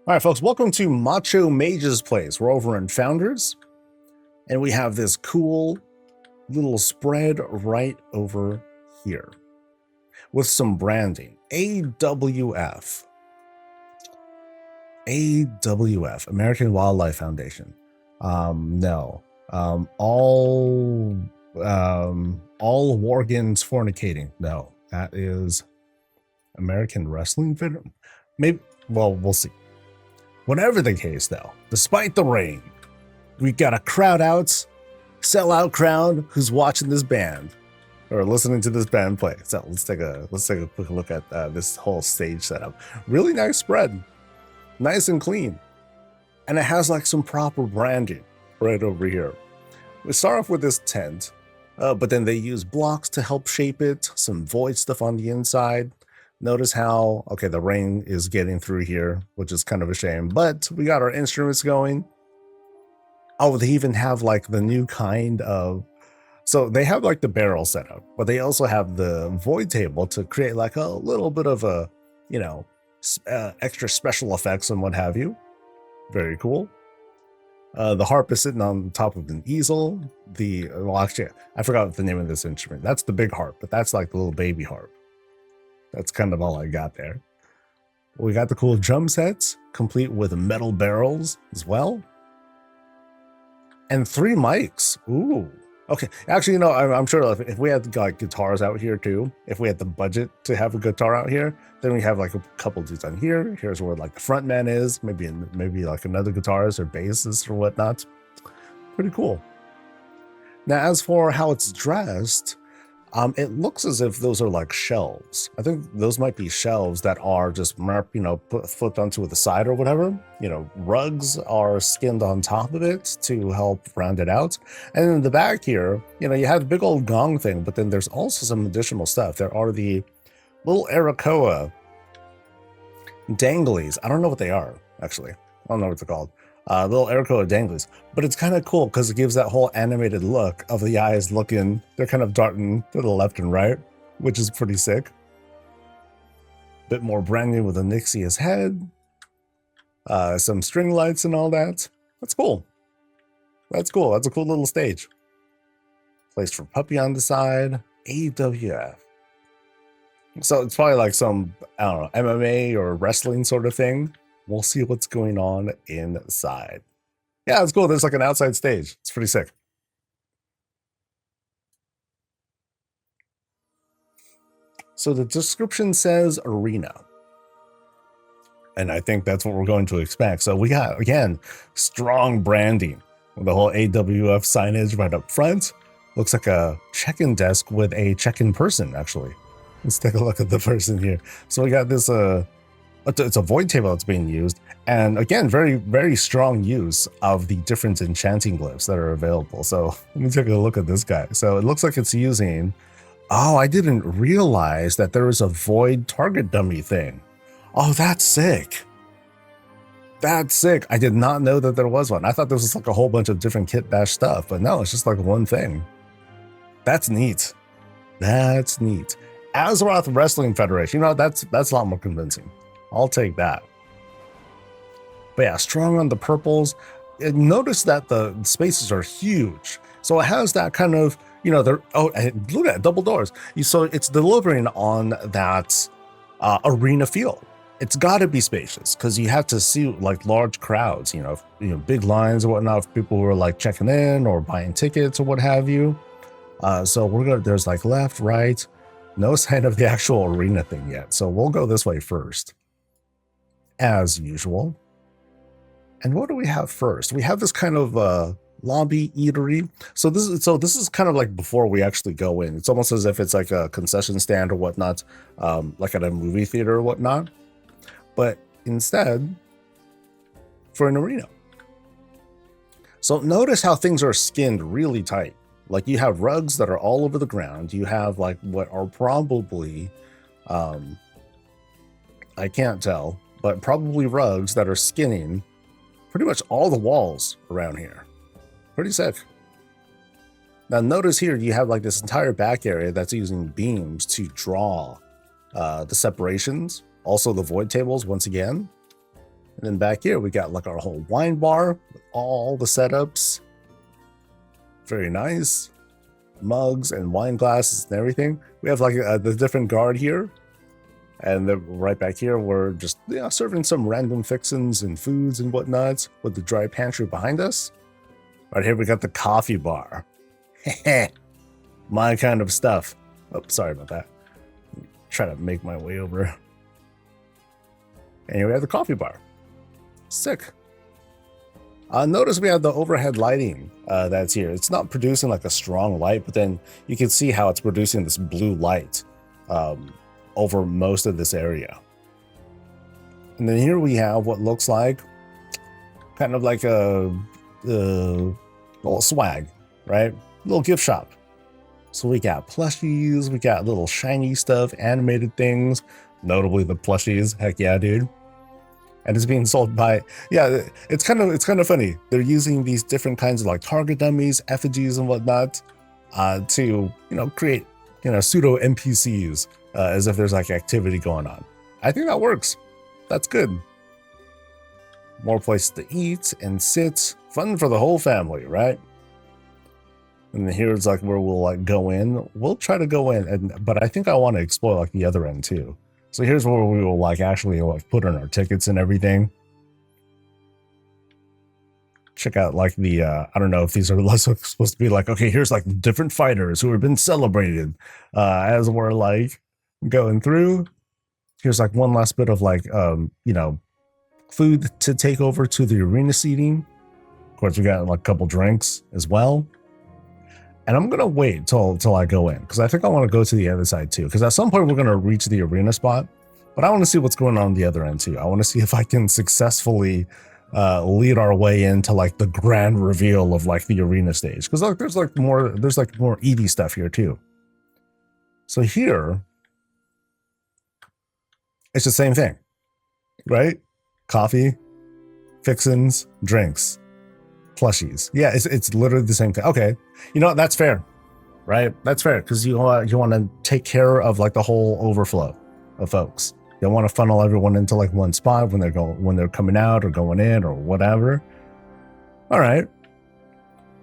All right, folks, welcome to MachoMage's place. We're over in Founders, and we have this cool little spread right over here with some branding. AWF. AWF, American Wildlife Foundation. No. All Worgans Fornicating. No, that is American Wrestling Federation. Maybe, well, we'll see. Whatever the case, though, despite the rain, we got a sellout crowd who's watching this band or listening to this band play. So let's take a quick look at this whole stage setup. Really nice spread, nice and clean, and it has like some proper branding right over here. We start off with this tent, but then they use blocks to help shape it. Some void stuff on the inside. Notice how, okay, the rain is getting through here, which is kind of a shame, but we got our instruments going. Oh, they even have like the new kind of, so they have like the barrel setup, but they also have the void table to create like a little bit of a, extra special effects and what have you. Very cool. The harp is sitting on top of an easel. Well, actually, I forgot the name of this instrument. That's the big harp, but that's like the little baby harp. That's kind of all I got there. We got the cool drum sets, complete with metal barrels as well. And 3 mics. Ooh. Okay. Actually, I'm sure if we had like guitars out here too, if we had the budget to have a guitar out here, then we have like a couple dudes on here. Here's where like the front man is, maybe like another guitarist or bassist or whatnot. Pretty cool. Now, as for how it's dressed, it looks as if those are like shelves. I think those might be shelves that are just flipped onto the side or whatever. Rugs are skinned on top of it to help round it out. And in the back here, you have the big old gong thing, but then there's also some additional stuff. There are the little Arakoa danglies. I don't know what they are, actually. I don't know what they're called. Little Arakoa danglies, but it's kind of cool because it gives that whole animated look of the eyes looking, they're kind of darting to the left and right, which is pretty sick. Bit more branding with a Nixia's head, some string lights and all that. That's cool. That's cool. That's a cool little stage. Place for Puppy on the side. AWF. So it's probably like some, I don't know, MMA or wrestling sort of thing. We'll see what's going on inside. Yeah, it's cool. There's like an outside stage. It's pretty sick. So the description says arena. And I think that's what we're going to expect. So we got, again, strong branding. The whole AWF signage right up front. Looks like a check-in desk with a check-in person, actually. Let's take a look at the person here. So we got this, it's a void table that's being used, and again, very, very strong use of the different enchanting glyphs that are available. So let me take a look at this guy. So it looks like it's using, oh, I didn't realize that there was a void target dummy thing. Oh, that's sick. That's sick. I did not know that there was one. I thought this was like a whole bunch of different kit bash stuff, but no, it's just like one thing. That's neat. That's neat. Azeroth Wrestling Federation. That's a lot more convincing. I'll take that. But yeah, strong on the purples. Notice that the spaces are huge. So it has that kind of, look at that, double doors. So it's delivering on that arena feel. It's got to be spacious because you have to see like large crowds, big lines or whatnot of people who are like checking in or buying tickets or what have you. So there's like left, right, no sign of the actual arena thing yet. So we'll go this way first, as usual. And what do we have first? We have this kind of lobby eatery. So this is kind of like before we actually go in. It's almost as if it's like a concession stand or whatnot, like at a movie theater or whatnot. But instead, for an arena. So notice how things are skinned really tight. Like you have rugs that are all over the ground. You have like what are probably, I can't tell, but probably rugs that are skinning pretty much all the walls around here. Pretty sick. Now notice here you have like this entire back area that's using beams to draw the separations. Also the void tables once again. And then back here, we got like our whole wine bar with all the setups. Very nice. Mugs and wine glasses and everything. We have like the different guard here. And then right back here, we're just serving some random fixins and foods and whatnot with the dry pantry behind us. Right here, we got the coffee bar. My kind of stuff. Oh, sorry about that. Try to make my way over. And here we have the coffee bar. Sick. Notice we have the overhead lighting that's here. It's not producing like a strong light, but then you can see how it's producing this blue light over most of this area. And then here we have what looks like kind of like a little swag, right? Little gift shop. So we got plushies, we got little shiny stuff, animated things, notably the plushies. Heck yeah, dude. And it's being sold by, it's kind of funny. They're using these different kinds of like target dummies, effigies and whatnot to, create, pseudo NPCs as if there's like activity going on. I think that works. That's good. More places to eat and sit. Fun for the whole family, right? And then here's like where we'll like go in. We'll try to go in, but I think I want to explore like the other end too. So here's where we will like actually like put in our tickets and everything. Check out like the, I don't know if these are supposed to be like, okay, here's like different fighters who have been celebrated as we're like going through. Here's like one last bit of like, food to take over to the arena seating. Of course, we got like a couple drinks as well. And I'm going to wait till I go in because I think I want to go to the other side too. Because at some point we're going to reach the arena spot, but I want to see what's going on the other end too. I want to see if I can successfully lead our way into like the grand reveal of like the arena stage. Because like there's more EV stuff here too. So here, it's the same thing, right? Coffee, fixins, drinks. Plushies. Yeah, it's literally the same thing. Okay, that's fair, right? That's fair because you want to take care of like the whole overflow of folks. You don't want to funnel everyone into like one spot when they're coming out or going in or whatever. All right,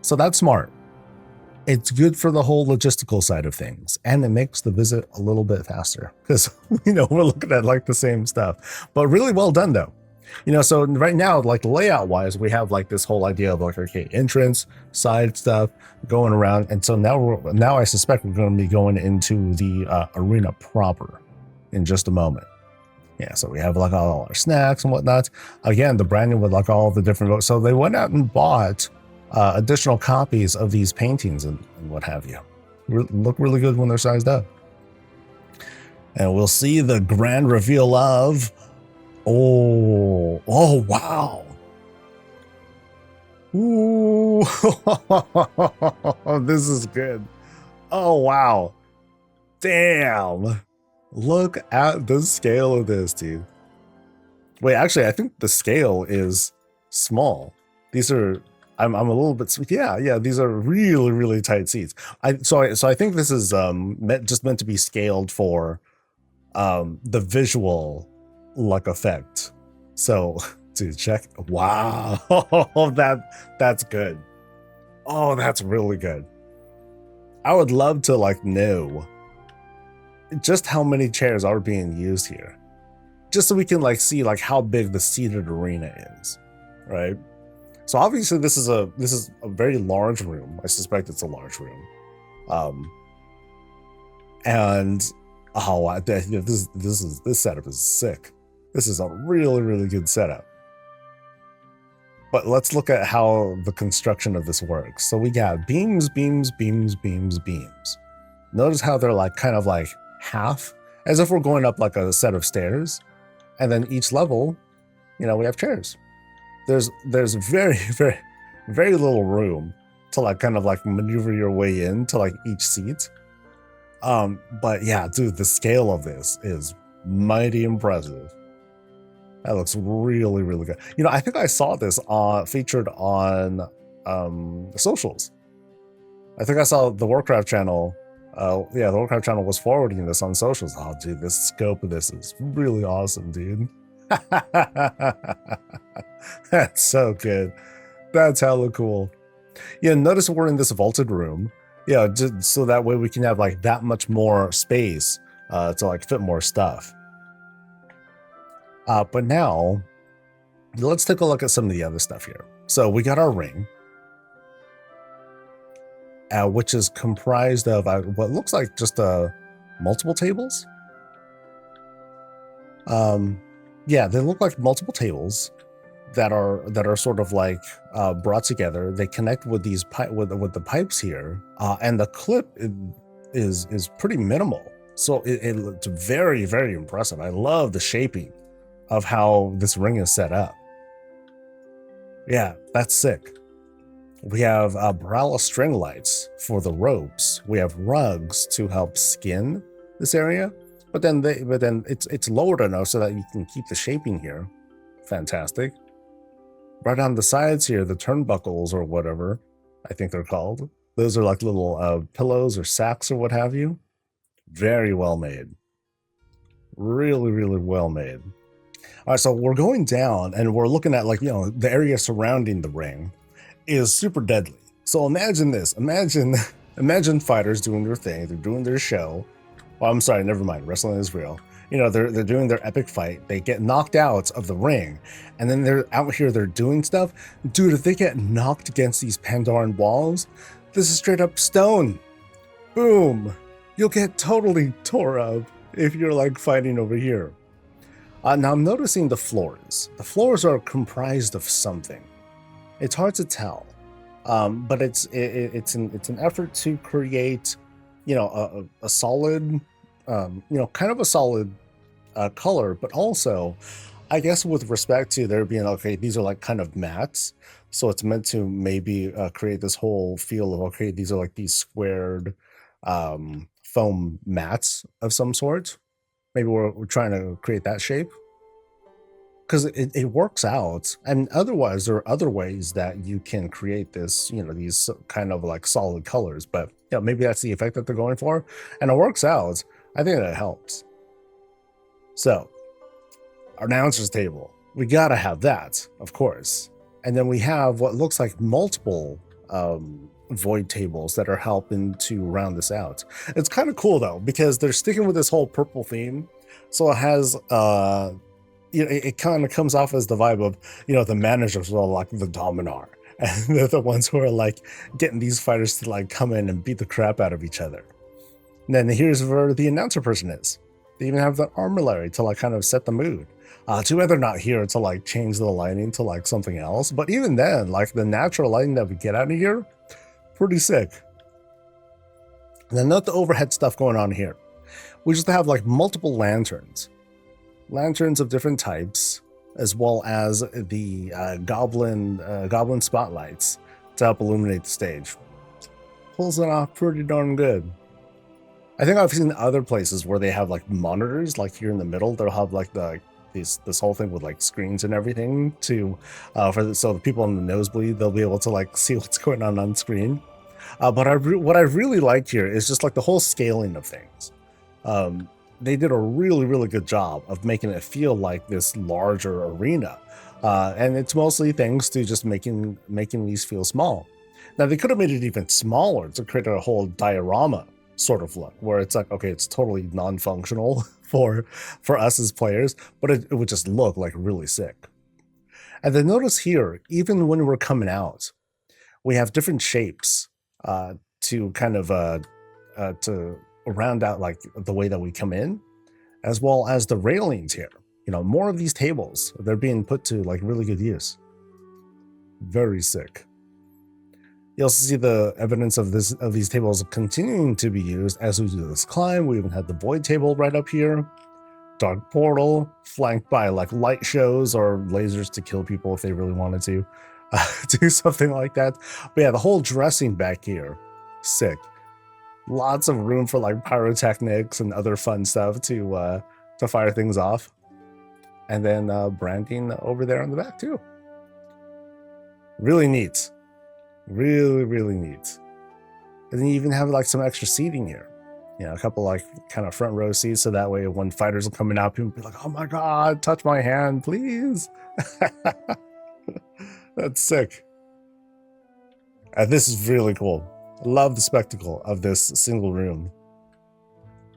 so that's smart. It's good for the whole logistical side of things, and it makes the visit a little bit faster because we're looking at like the same stuff. But really well done though. So right now, like layout wise, we have like this whole idea of like, okay, entrance, side stuff going around. And so now I suspect we're going to be going into the arena proper in just a moment. Yeah. So we have like all our snacks and whatnot. Again, the branding with like all the different, so they went out and bought additional copies of these paintings and what have you. Look really good when they're sized up. And we'll see the grand reveal of, oh, wow. Ooh, this is good. Oh, wow. Damn. Look at the scale of this, dude. Wait, actually, I think the scale is small. These are, I'm a little bit, yeah, these are really, really tight seats. So I think this is meant to be scaled for the visual luck effect. So dude, check. Wow. that's good. Oh, that's really good. I would love to like know just how many chairs are being used here, just so we can like see like how big the seated arena is, right? So obviously this is a very large room. I suspect it's a large room. And oh, this setup is sick. This is a really, really good setup. But let's look at how the construction of this works. So we got beams. Notice how they're like kind of like half, as if we're going up like a set of stairs. And then each level, we have chairs. There's very, very, very little room to like kind of like maneuver your way into like each seat. But yeah, dude, the scale of this is mighty impressive. That looks really, really good. I think I saw this featured on socials. I think I saw the Warcraft channel. The Warcraft channel was forwarding this on socials. Oh, dude, the scope of this is really awesome, dude. That's so good. That's hella cool. Yeah, notice we're in this vaulted room. Yeah, just so that way we can have like that much more space to like fit more stuff. But now, let's take a look at some of the other stuff here. So we got our ring, which is comprised of what looks like just multiple tables. Yeah, they look like multiple tables that are sort of like brought together. They connect with these with the pipes here, and the clip is pretty minimal. So it's very, very impressive. I love the shaping of how this ring is set up. Yeah, that's sick. We have Barala string lights for the ropes. We have rugs to help skin this area, but then it's lowered enough so that you can keep the shaping here. Fantastic. Right on the sides here, the turnbuckles or whatever I think they're called. Those are like little pillows or sacks or what have you. Very well made. Really, really well made. All right, so we're going down and we're looking at, like, you know, the area surrounding the ring is super deadly. So imagine this. Imagine fighters doing their thing. They're doing their show. Oh, I'm sorry, never mind. Wrestling is real. You know, they're doing their epic fight. They get knocked out of the ring, and then they're out here, they're doing stuff. Dude, if they get knocked against these Pandaran walls, this is straight up stone. Boom. You'll get totally tore up if you're like fighting over here. Now I'm noticing the floors. The floors are comprised of something. It's hard to tell, but it's an effort to create, you know, a solid, you know, kind of a solid color, but also, I guess, with respect to there being, okay, these are like kind of mats, so it's meant to maybe create this whole feel of, okay, these are like these squared foam mats of some sort. Maybe we're trying to create that shape, because it works out. And otherwise, there are other ways that you can create this, you know, these kind of like solid colors, but you know, maybe that's the effect that they're going for, and it works out. I think that helps. So, our announcers table, we gotta have that, of course. And then we have what looks like multiple void tables that are helping to round this out. It's kind of cool though, because they're sticking with this whole purple theme. So it has, you know, it kind of comes off as the vibe of, you know, the managers are like the Dominar. And they're the ones who are like getting these fighters to like come in and beat the crap out of each other. And then here's where the announcer person is. They even have the armillary to like kind of set the mood. Too bad they're not here to like change the lighting to like something else. But even then, like the natural lighting that we get out of here, pretty sick. And then note the overhead stuff going on here. We just have like multiple lanterns of different types, as well as the goblin spotlights to help illuminate the stage. Pulls it off pretty darn good. I think I've seen other places where they have like monitors, like here in the middle, they'll have like this whole thing with like screens and everything to so the people in the nosebleed, they'll be able to like see what's going on screen. But what I really like here is just like the whole scaling of things. They did a really, really good job of making it feel like this larger arena. And it's mostly thanks to just making these feel small. Now they could have made it even smaller to create a whole diorama sort of look, where it's like, okay, it's totally non-functional for us as players, but it would just look like really sick. And then notice here, even when we're coming out, we have different shapes to kind of to round out like the way that we come in, as well as the railings here. You know, more of these tables, they're being put to like really good use. Very sick. You also see the evidence of these tables continuing to be used as we do this climb. We even had the void table right up here. Dark portal, flanked by like light shows or lasers to kill people if they really wanted to do something like that. But yeah, the whole dressing back here, sick. Lots of room for like pyrotechnics and other fun stuff to fire things off. And then branding over there on the back too. Really neat. Really, really neat. And then you even have like some extra seating here. You know, a couple like kind of front row seats, so that way when fighters are coming out, people be like, "Oh my god, touch my hand, please." That's sick. This is really cool. I love the spectacle of this single room.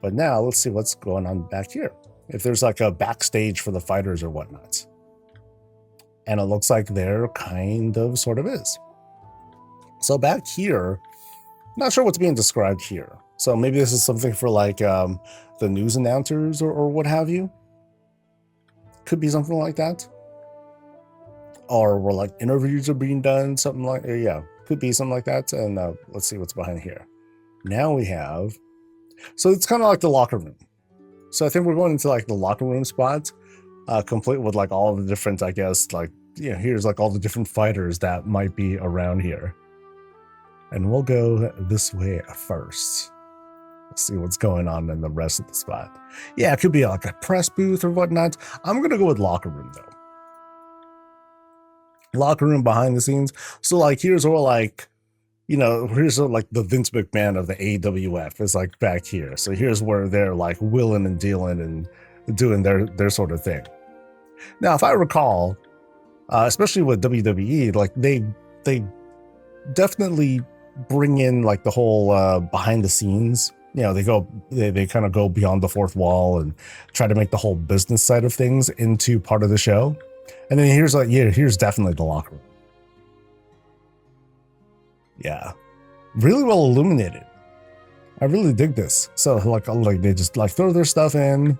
But now let's see what's going on back here. If there's like a backstage for the fighters or whatnot. And it looks like there kind of sort of is. So back here, not sure what's being described here. So maybe this is something for like the news announcers or what have you. Could be something like that. Or where like interviews are being done, something like, yeah, could be something like that. And let's see what's behind here. Now we have, so it's kind of like the locker room. So I think we're going into like the locker room spot, complete with like all the different, I guess, like, you know, here's like all the different fighters that might be around here. And we'll go this way first. We'll see what's going on in the rest of the spot. Yeah, it could be like a press booth or whatnot. I'm going to go with locker room though. Locker room behind the scenes. So like, here's where like, you know, here's like the Vince McMahon of the AWF is like back here. So here's where they're like willing and dealing and doing their sort of thing. Now, if I recall, especially with WWE, like they definitely bring in like the whole behind the scenes. You know, they kind of go beyond the fourth wall and try to make the whole business side of things into part of the show. And then here's like, yeah, here's definitely the locker room. Yeah, really well illuminated. I really dig this. So like they just like throw their stuff in.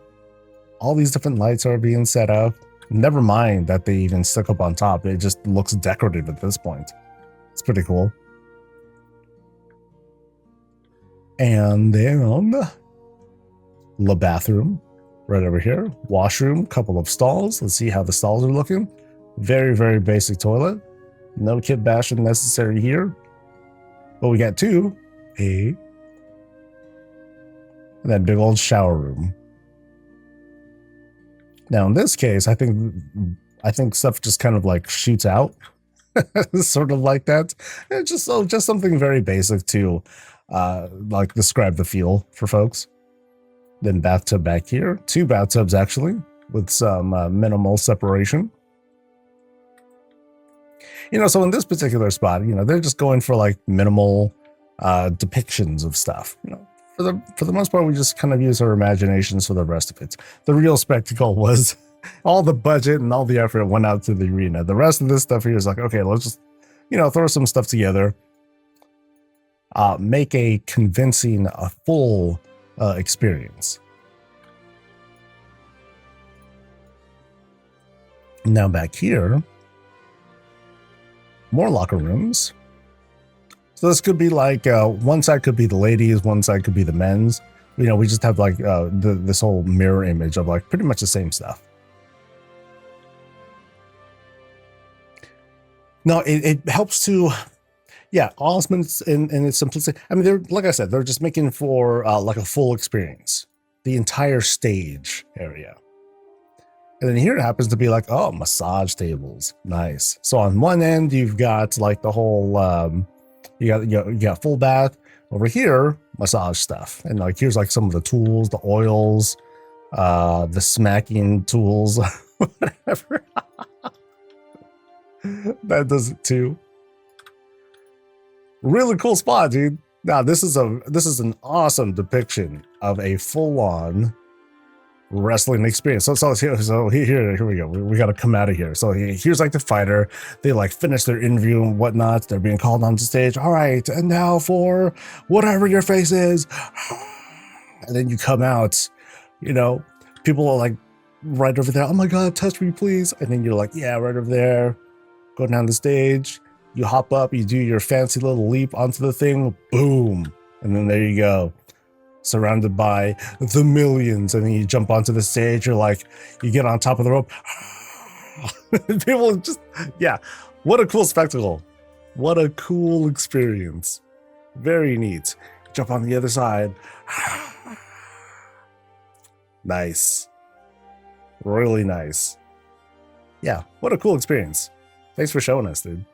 All these different lights are being set up. Never mind that they even stick up on top. It just looks decorative at this point. It's pretty cool. And then the bathroom right over here. Washroom, couple of stalls. Let's see how the stalls are looking. Very, very basic toilet. No kit bashing necessary here. But we got two. And that big old shower room. Now in this case, I think stuff just kind of like shoots out. Sort of like that. It's just something very basic to like describe the feel for folks. Then bathtub back here. Two bathtubs actually, with some minimal separation. You know, so in this particular spot, you know, they're just going for like minimal depictions of stuff. You know, for the most part, we just kind of use our imaginations for the rest of it. The real spectacle was all the budget and all the effort went out to the arena. The rest of this stuff here is like, okay, let's just, you know, throw some stuff together. Make a convincing, a full experience. Now back here, more locker rooms. So this could be like one side could be the ladies, one side could be the men's. You know, we just have like this whole mirror image of like pretty much the same stuff. No, it helps to, yeah, awesome in its simplicity. I mean, they're, like I said, they're just making for like a full experience, the entire stage area. And then here it happens to be like, oh, massage tables. Nice. So on one end, you've got like the whole, you got full bath. Over here, massage stuff. And like, here's like some of the tools, the oils, the smacking tools, whatever. That does it too. Really cool spot, dude. Now this is an awesome depiction of a full-on wrestling experience. So here we go. We got to come out of here. So here's like the fighter. They like finish their interview and whatnot. They're being called onto stage. All right, and now for whatever your face is. And then you come out. You know, people are like right over there. Oh my God, touch me, please. And then you're like, yeah, right over there. Go down the stage. You hop up. You do your fancy little leap onto the thing. Boom. And then there you go. Surrounded by the millions, and then you jump onto the stage. You're like, you get on top of the rope. People just, yeah, what a cool spectacle. What a cool experience. Very neat. Jump on the other side. Nice. Really nice. Yeah, what a cool experience. Thanks for showing us, dude.